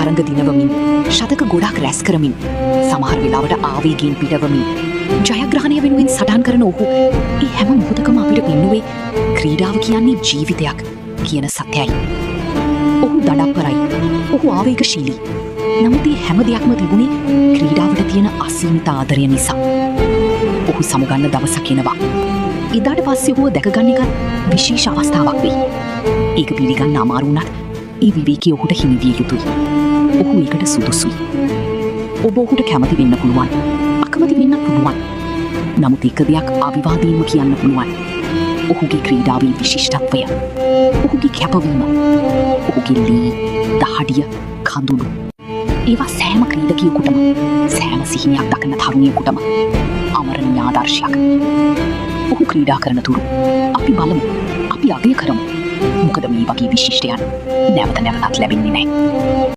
තරඟ දිනවමින් ශතක ගොඩක් රැස් කරමින් සමහර වෙලාවට ආවේගයෙන් පිටවමින් ජයග්‍රහණය වෙනුවෙන් සටන් කරන ඔහු ඒ හැම මොහොතකම අපිට පෙන්නුවේ ක්‍රීඩාව කියන්නේ ජීවිතයක් කියන සත්‍යයි. ඔහු දඩප්පරයි. ඔහු ආවේගශීලී. නමුත් ඒ හැම දෙයක්ම තිබුණේ ක්‍රීඩාවට තියෙන අසීමිත ආදරය නිසා. ඔහු සමුගන්න දවසක් එනවා. එදාට පස්සේ ඔහුව දැකගන්න එක විශේෂ අවස්ථාවක් වෙයි. ඒක පිළිගන්න අමාරු වුණත් ඒ විවේකී ඔහුට හිමි විය යුතුයි. ඔහු ඒකට සුදුසුයි. ඔබ ඔහුට කැමති වෙන්න පුළුවන්. අකමැති වෙන්න පුළුවන්. නමුත් එක දෙයක් අවිවාදයෙන්ම කියන්න පුළුවන්. ඔහුගේ ක්‍රීඩාවේ විශිෂ්ටත්වය. ඔහුගේ කැපවීම. ඔහුගේ ලී, දහඩිය, කඳුළු. ඒවා සෑම ක්‍රීඩකියෙකුටම සෑම සිහිනයක් දකින තරුණියෙකුටම අමරණීය ආදර්ශයක්. ඔහු ක්‍රීඩා කරන තුරු අපි බලමු. අපි අගය කරමු. මොකද මේ වගේ විශිෂ්ටයන් නැවත නැවතත් ලැබෙන්නේ නැහැ.